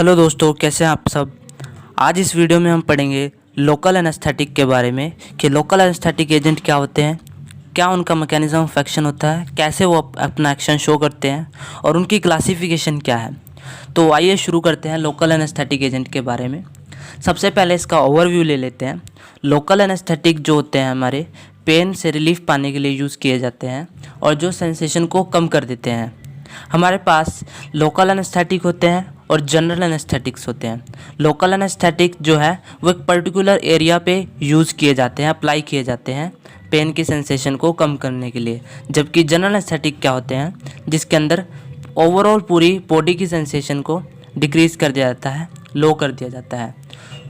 Hello दोस्तों, कैसे हैं आप सब। आज इस वीडियो में हम पढ़ेंगे लोकल एनेस्थेटिक के बारे में कि लोकल एनेस्थेटिक एजेंट क्या होते हैं, क्या उनका मैकेनिज्म ऑफ एक्शन होता है, कैसे वो अपना एक्शन शो करते हैं और उनकी क्लासिफिकेशन क्या है। तो आइए शुरू करते हैं लोकल एनेस्थेटिक एजेंट के बारे में। सबसे पहले इसका ओवरव्यू ले लेते हैं। लोकल एनेस्थेटिक जो होते हैं हमारे पेन से रिलीफ पाने के लिए यूज़ किए जाते हैं और जो सेंसेशन को कम कर देते हैं। हमारे पास लोकल एनेस्थेटिक होते हैं और जनरल एनेस्थेटिक्स होते हैं। लोकल एनेस्थेटिक जो है वो एक पर्टिकुलर एरिया पे यूज़ किए जाते हैं, अप्लाई किए जाते हैं पेन की सेंसेशन को कम करने के लिए। जबकि जनरल एनेस्थेटिक क्या होते हैं, जिसके अंदर ओवरऑल पूरी बॉडी की सेंसेशन को डिक्रीज़ कर दिया जाता है, लो कर दिया जाता है।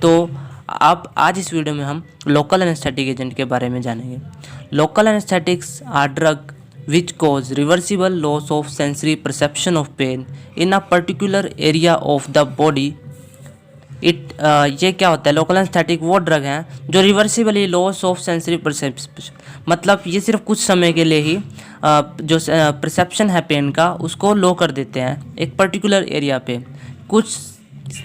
तो अब आज इस वीडियो में हम लोकल एनेस्थेटिक एजेंट के बारे में जानेंगे। Local anaesthetics are drug which cause reversible loss of sensory perception of pain in a particular area of the body। ये क्या होता है, लोकल एनेस्थेटिक वो ड्रग हैं जो reversibly loss of sensory perception, मतलब ये सिर्फ कुछ समय के लिए ही जो परसेप्शन है पेन का उसको लो कर देते हैं एक पर्टिकुलर एरिया पे। कुछ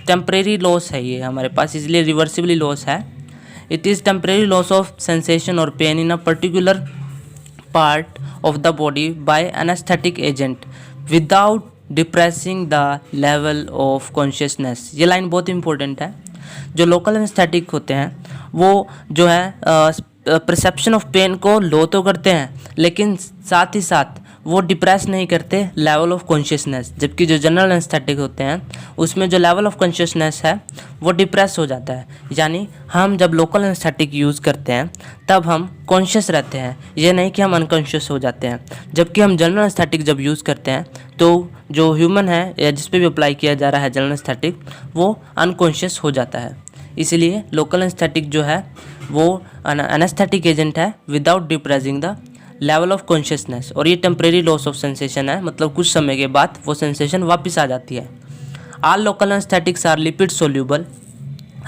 टेम्परेरी लॉस है ये हमारे पास, इसलिए रिवर्सिबली लॉस है। It is temporary loss of sensation और pain in a particular part of the body by anesthetic agent without depressing the level of consciousness। ये लाइन बहुत इंपॉर्टेंट है। जो लोकल एनेस्थेटिक होते हैं वो जो है परसेप्शन ऑफ पेन को लो तो करते हैं, लेकिन साथ ही साथ वो डिप्रेस नहीं करते लेवल ऑफ कॉन्शियसनेस। जबकि जो जनरल एनेस्थेटिक होते हैं उसमें जो लेवल ऑफ कॉन्शियसनेस है वो डिप्रेस हो जाता है। यानी हम जब लोकल एनेस्थेटिक यूज़ करते हैं तब हम कॉन्शियस रहते हैं, ये नहीं कि हम अनकॉन्शियस हो जाते हैं। जबकि हम जनरल एनेस्थेटिक जब यूज़ करते हैं तो जो ह्यूमन है या जिस पे भी अप्लाई किया जा रहा है जनरल एनेस्थेटिक वो अनकॉन्शियस हो जाता है। इसलिए लोकल एनेस्थेटिक जो है वो एनेस्थेटिक एजेंट है without depressing the level of consciousness, और ये टेम्परेरी लॉस ऑफ सेंसेशन है, मतलब कुछ समय के बाद वो सेंसेशन वापस आ जाती है। All local anaesthetics are lipid soluble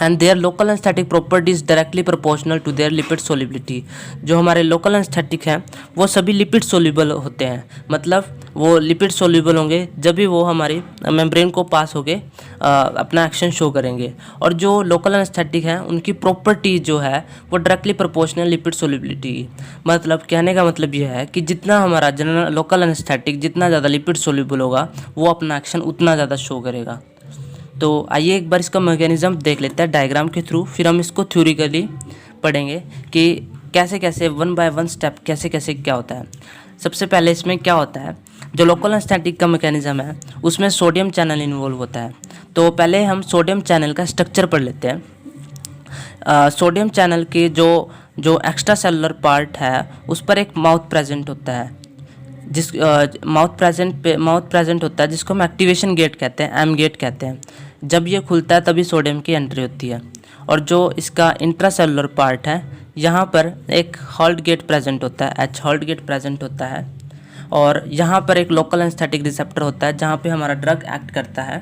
and their local anaesthetic properties directly proportional to their lipid solubility. जो हमारे लोकल एनेस्थेटिक हैं वो सभी लिपिड सोल्यूबल होते हैं, मतलब वो लिपिड सोल्यूबल होंगे जब भी वो हमारी मेम्ब्रेन को पास होके अपना एक्शन शो करेंगे। और जो लोकल एनेस्थेटिक हैं उनकी प्रॉपर्टी जो है वो डायरेक्टली प्रोपोर्शनल लिपिड सोल्यूबिलिटी। मतलब कहने का मतलब ये है कि जितना हमारा जनरल लोकल एनेस्थेटिक जितना ज़्यादा लिपिड सोल्यूबल होगा वो अपना एक्शन उतना ज़्यादा शो करेगा। तो आइए एक बार इसका मैकेनिज्म देख लेते हैं डायग्राम के थ्रू, फिर हम इसको थ्योरिकली पढ़ेंगे कि कैसे कैसे वन बाय वन स्टेप कैसे कैसे क्या होता है। सबसे पहले इसमें क्या होता है, जो लोकल एनेस्थेटिक का मैकेनिज्म है उसमें सोडियम चैनल इन्वॉल्व होता है। तो पहले हम सोडियम चैनल का स्ट्रक्चर पढ़ लेते हैं। सोडियम चैनल के जो एक्स्ट्रा सेलुलर पार्ट है उस पर एक माउथ प्रेजेंट होता है, जिस माउथ प्रेजेंट होता है जिसको हम एक्टिवेशन गेट कहते हैं, एम गेट कहते हैं। जब ये खुलता है तभी सोडियम की एंट्री होती है। और जो इसका इंट्रासेलुलर पार्ट है यहाँ पर एक हॉल्ट गेट प्रेजेंट होता है, एच हॉल्ट गेट प्रेजेंट होता है। और यहाँ पर एक लोकल एनेस्थेटिक रिसेप्टर होता है जहाँ पे हमारा ड्रग एक्ट करता है।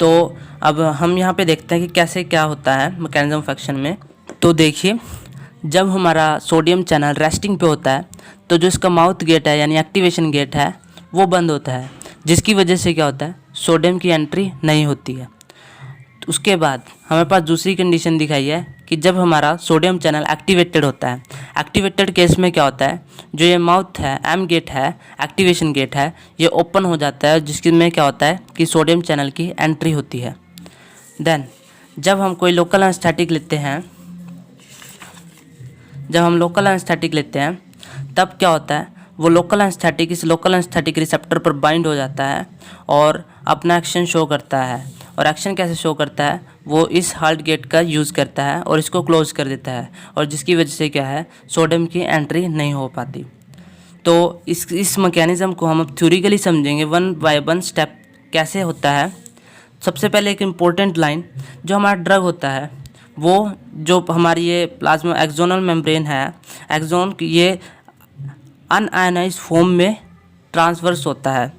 तो अब हम यहाँ पे देखते हैं कि कैसे क्या होता है मैकेनिज्म ऑफ एक्शन में। तो देखिए, जब हमारा सोडियम चैनल रेस्टिंग पे होता है तो जो इसका माउथ गेट है यानी एक्टिवेशन गेट है वो बंद होता है, जिसकी वजह से क्या होता है सोडियम की एंट्री नहीं होती है। तो उसके बाद हमारे पास दूसरी कंडीशन दिखाई है कि जब हमारा सोडियम चैनल एक्टिवेटेड होता है, एक्टिवेटेड केस में क्या होता है, जो ये माउथ है एम गेट है एक्टिवेशन गेट है ये ओपन हो जाता है, जिसकी में क्या होता है कि सोडियम चैनल की एंट्री होती है। देन जब हम कोई लोकल एनेस्थेटिक लेते हैं तब क्या होता है, वो लोकल एनेस्थेटिक इस लोकल एनेस्थेटिक रिसेप्टर पर बाइंड हो जाता है और अपना एक्शन शो करता है। और एक्शन कैसे शो करता है, वो इस हॉल्ट गेट का यूज़ करता है और इसको क्लोज कर देता है, और जिसकी वजह से क्या है सोडियम की एंट्री नहीं हो पाती। तो इस मैकेनिज्म को हम अब थ्योरिकली समझेंगे वन बाय वन स्टेप कैसे होता है। सबसे पहले एक इम्पोर्टेंट लाइन, जो हमारा ड्रग होता है वो जो हमारी ये प्लाज्मा एक्सोनल मेम्ब्रेन है, एक्सोन ये अनआयनाइज फॉर्म में ट्रांसवर्स होता है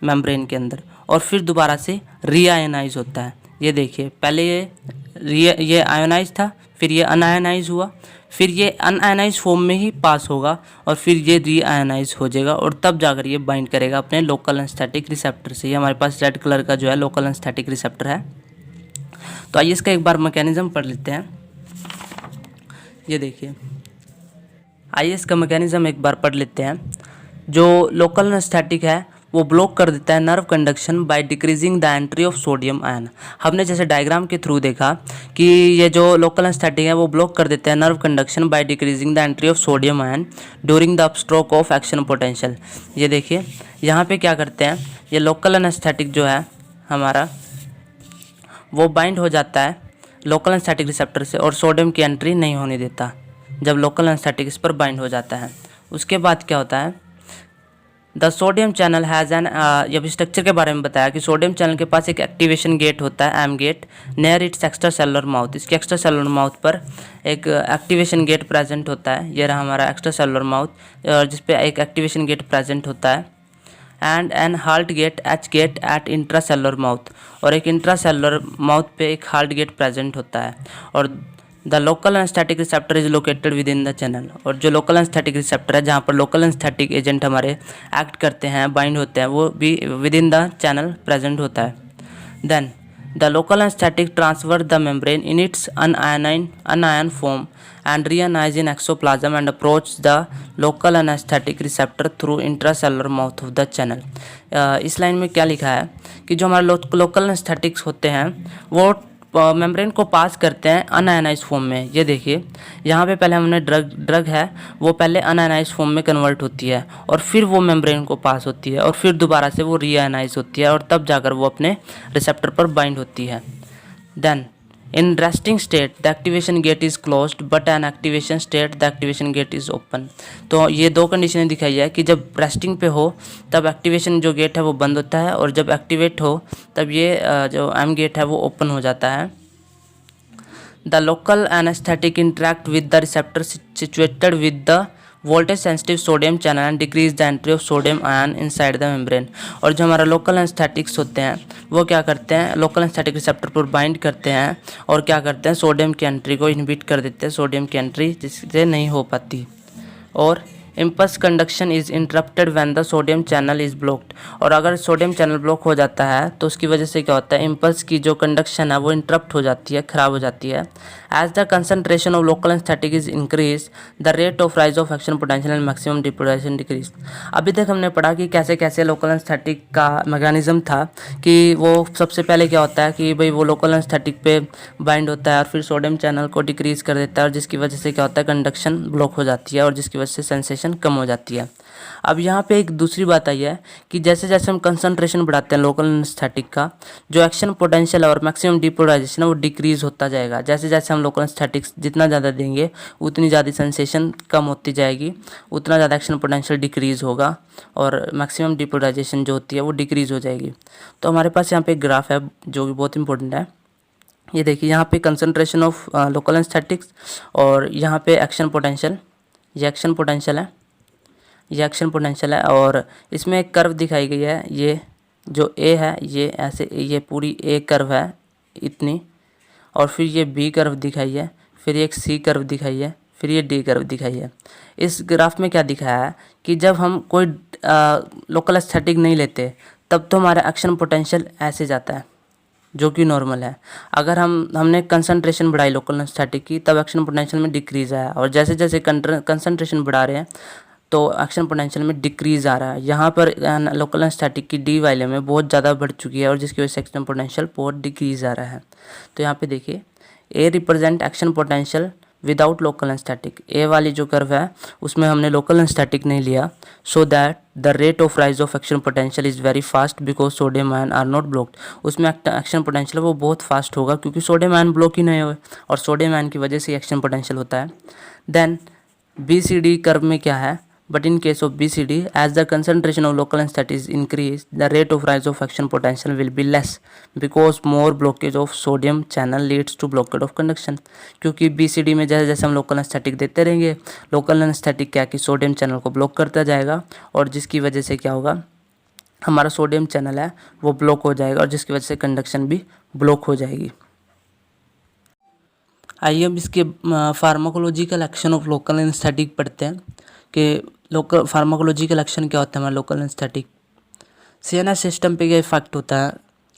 मेम्ब्रेन के अंदर और फिर दोबारा से रीआयनाइज होता है। ये देखिए, पहले ये आयोनाइज था, फिर ये अनआयनाइज हुआ, फिर ये अनआयनाइज फॉर्म में ही पास होगा और फिर ये रीआयनाइज हो जाएगा और तब जाकर ये बाइंड करेगा अपने लोकल एनेस्थेटिक रिसेप्टर से। ये हमारे पास रेड कलर का जो है लोकल एनेस्थेटिक रिसेप्टर है। तो आइए इसका एक बार मैकेनिज्म पढ़ लेते हैं। ये देखिए, आइए इसका मैकेनिज्म एक बार पढ़ लेते हैं। जो लोकल एनेस्थेटिक है वो ब्लॉक कर देता है nerve conduction by decreasing the entry of sodium ion. हमने जैसे डायग्राम के थ्रू देखा कि ये जो लोकल एनेस्थेटिक है वो ब्लॉक कर देता है nerve conduction by decreasing the entry of sodium ion during the upstroke of action potential. ये देखिए यहाँ पे क्या करते हैं, ये लोकल एनेस्थेटिक जो है हमारा वो बाइंड हो जाता है लोकल एनेस्थेटिक रिसेप्टर से और सोडियम की एंट्री नहीं होने देता जब लोकल एनेस्थेटिक इस पर बाइंड हो जाता है। उसके बाद क्या होता है, the sodium channel has an, जब स्ट्रक्चर के बारे में बताया कि सोडियम चैनल के पास एक एक्टिवेशन गेट होता है M gate near its extra cellular mouth. इसके एक्स्ट्रा सेलुलर माउथ पर एक एक्टिवेशन गेट प्रेजेंट होता है। ये रहा हमारा एक्स्ट्रा सेलुलर माउथ जिस पे एक एक्टिवेशन गेट प्रेजेंट होता है। And an halt gate H gate at intra cellular mouth, और एक इंट्रा सेलुलर माउथ पे एक हाल्ट गेट प्रेजेंट होता है। और the local anaesthetic receptor is located within the channel, और जो लोकल एनेस्थेटिक रिसेप्टर है जहाँ पर लोकल एनेस्थेटिक एजेंट हमारे एक्ट करते हैं बाइंड होते हैं वो भी within the channel present होता है। Then the local anaesthetic transfer the membrane in its union form and reanize in exoplasm and approach the local anesthetic receptor through intracellular mouth of the channel। इस line में क्या लिखा है कि जो हमारे लोकल एनेस्थेटिक्स होते हैं वो मेम्ब्रेन को पास करते हैं अनआयनाइज फॉर्म में। ये देखिए यहाँ पे पहले हमने ड्रग है वो पहले अनआयनाइज फॉर्म में कन्वर्ट होती है और फिर वो मेम्ब्रेन को पास होती है और फिर दोबारा से वो रीआयनाइज होती है और तब जाकर वो अपने रिसेप्टर पर बाइंड होती है। Then in resting state the activation gate is closed but an activation state the activation gate is open। तो ये दो कंडीशनें दिखाई है कि जब रेस्टिंग पे हो तब एक्टिवेशन जो गेट है वो बंद होता है और जब एक्टिवेट हो तब ये जो एम गेट है वो ओपन हो जाता है। The local anaesthetic interact with the receptor situated with the voltage sensitive sodium channel and decrease the entry of sodium ion inside the membrane. और जो हमारा लोकल एनेस्थेटिक्स होते हैं वो क्या करते हैं, लोकल एनेस्थेटिक रिसेप्टर पर बाइंड करते हैं और क्या करते हैं, सोडियम की एंट्री को इनहिबिट कर देते हैं, सोडियम की एंट्री जिससे नहीं हो पाती। और impulse conduction is interrupted when the sodium channel is blocked. और अगर सोडियम चैनल ब्लॉक हो जाता है तो उसकी वजह से क्या होता है, इम्पल्स की जो कंडक्शन है वो इंटरप्ट हो जाती है, ख़राब हो जाती है। As the concentration of local anaesthetic is increase the rate of rise of action potential and maximum depolarisation decrease. अभी तक हमने पढ़ा कि कैसे कैसे लोकल एनेस्थेटिक का मैकेनिज्म था कि वो सबसे पहले क्या होता है कि भाई वो लोकल एनेस्थेटिक पे बाइंड होता है और फिर सोडियम चैनल को डिक्रीज कर देता है और जिसकी वजह से क्या होता है, कंडक्शन ब्लॉक हो जाती है और जिसकी वजह से सेंसेशन कम हो जाती है। अब यहाँ पे एक दूसरी बात आई है कि जैसे जैसे हम कंसंट्रेशन बढ़ाते हैं लोकल एनेस्थेटिक का, जो एक्शन पोटेंशियल और मैक्सिमम डिपोलाइजेशन है वो डिक्रीज होता जाएगा। जैसे जैसे हम लोकल एनेस्थेटिक्स जितना ज़्यादा देंगे उतनी ज़्यादा सेंसेशन कम होती जाएगी, उतना ज़्यादा एक्शन पोटेंशियल डिक्रीज होगा और मैक्सिमम डिपोलाइजेशन जो होती है वो डिक्रीज हो जाएगी। तो हमारे पास यहाँ पे एक ग्राफ है जो कि बहुत इंपॉर्टेंट है। ये देखिए यहाँ पे कंसंट्रेशन ऑफ लोकल एनेस्थेटिक्स और यहाँ पे एक्शन पोटेंशियल, ये एक्शन पोटेंशियल है, ये एक्शन पोटेंशियल है और इसमें एक कर्व दिखाई गई है। ये जो ए है ये ऐसे, ये पूरी ए कर्व है इतनी, और फिर ये बी कर्व दिखाई है, फिर एक सी कर्व दिखाई है, फिर ये डी कर्व दिखाई है। इस ग्राफ में क्या दिखाया है कि जब हम कोई लोकल एनेस्थेटिक नहीं लेते तब तो हमारा एक्शन पोटेंशियल ऐसे जाता है जो कि नॉर्मल है। अगर हमने कंसंट्रेशन बढ़ाई लोकल एनेस्थेटिक की तब एक्शन पोटेंशियल में डिक्रीज आया, और जैसे जैसे कंसंट्रेशन बढ़ा रहे हैं तो एक्शन पोटेंशियल में डिक्रीज आ रहा है। यहाँ पर लोकल एनेस्थेटिक की डी वैल्यू में बहुत ज़्यादा बढ़ चुकी है और जिसकी वजह से एक्शन पोटेंशियल बहुत डिक्रीज आ रहा है। तो यहाँ पे देखिए A represent action potential without local anaesthetic. A वाली जो कर्व है उसमें हमने लोकल एनेस्थेटिक नहीं लिया, so that the rate of rise of action potential is very fast because sodium ion are not blocked. उसमें एक्शन पोटेंशियल वो बहुत फास्ट होगा क्योंकि सोडियम आयन ब्लॉक ही नहीं हुए और सोडियम आयन की वजह से एक्शन पोटेंशियल होता है। Then B C D curve में क्या है, but in case of BCD, as the concentration of local anesthetic is increased, the rate of rise of action potential will be less because more blockage of sodium channel leads to blockade of conduction। क्योंकि BCD में जैसे जैसे हम local anaesthetic देते रहेंगे, local anaesthetic क्या कि sodium channel को ब्लॉक करता जाएगा और जिसकी वजह से क्या होगा, हमारा सोडियम चैनल है वो ब्लॉक हो जाएगा और जिसकी वजह से कंडक्शन भी ब्लॉक हो जाएगी। आइए अब इसके pharmacological action of local anaesthetic पढ़ते हैं कि लोकल फार्माकोलॉजिकल एक्शन क्या होता है हमारा लोकल एनेस्थेटिक। सीएनएस सिस्टम पे क्या इफेक्ट होता है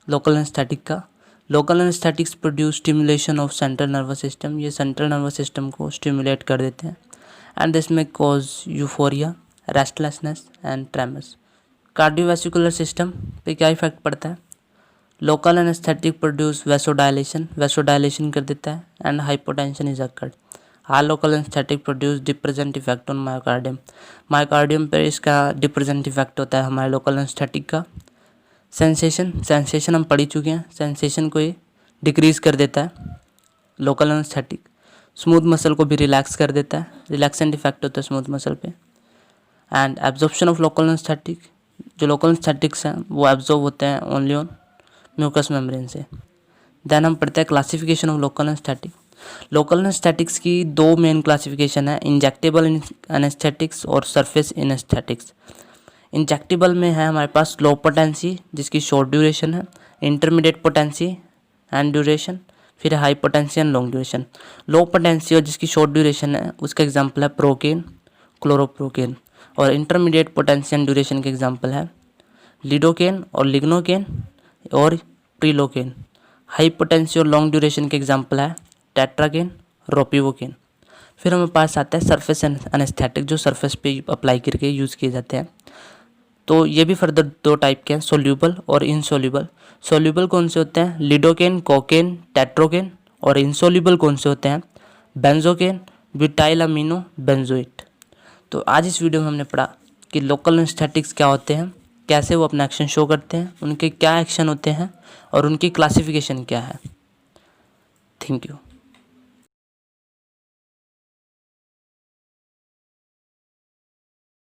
लोकल एनेस्थेटिक का। Local anaesthetics produce stimulation of central nervous system, ये सेंट्रल नर्वस सिस्टम को स्टिमुलेट कर देते हैं एंड दिस में cause euphoria, restlessness and tremors. Cardiovascular system पे क्या इफेक्ट पड़ता है, लोकल एनेस्थेटिक प्रोड्यूस वैसोडायलेशन, वैसोडायलेशन कर देता है and hypotension is occurred. High local anaesthetic produce depressant effect on myocardium, myocardium पर इसका डिप्रेजेंट इफेक्ट होता है हमारे लोकल एनेस्थेटिक का। सेंसेशन, सेंसेशन हम पढ़ ही चुके हैं, सेंसेशन को ये डिक्रीज कर देता है लोकल एनेस्थेटिक। स्मूथ मसल को भी रिलैक्स कर देता है, रिलैक्सेंट इफेक्ट होता है स्मूथ मसल पे। And absorption of local anaesthetic, जो लोकल एनेस्थेटिक्स हैं वो एब्जॉर्ब होते हैं ओनली ऑन म्यूकस मेम्ब्रेन से। देन हम पढ़ते हैं classification of local anaesthetic. Local anaesthetics की दो मेन क्लासिफिकेशन है, इंजेक्टेबल एनेस्थेटिक्स और सरफेस एनेस्थेटिक्स। इंजेक्टेबल में है हमारे पास लो पोटेंसी जिसकी शॉर्ट ड्यूरेशन है, इंटरमीडिएट पोटेंसी एंड ड्यूरेशन, फिर high potency and long duration. Low potency और जिसकी शॉर्ट ड्यूरेशन है उसका एग्जांपल है प्रोकेन, क्लोरोप्रोकेन। और इंटरमीडिएट पोटेंसी एंड ड्यूरेशन के एग्जांपल है लिडोकेन और लिग्नोकेन और प्रिलोकेन। हाई पोटेंसी और लॉन्ग ड्यूरेशन के एग्जांपल है टेट्राकेन, रोपिवोकेन। फिर हमारे पास आता है सरफेस एनेस्थेटिक, जो सरफेस पे अप्लाई करके यूज़ किए जाते हैं। तो ये भी फर्दर दो टाइप के हैं, सोल्यूबल और इनसोल्यूबल। सोल्यूबल कौन से होते हैं, लिडोकेन, कोकेन, टेट्रोकेन। और इनसोल्यूबल कौन से होते हैं, बेंजोकेन, ब्यूटाइल अमीनो बेंजोइट। तो आज इस वीडियो में हमने पढ़ा कि लोकल एनेस्थेटिक्स क्या होते हैं, कैसे वो अपना एक्शन शो करते हैं, उनके क्या एक्शन होते हैं और उनकी क्लासिफिकेशन क्या है। Thank you.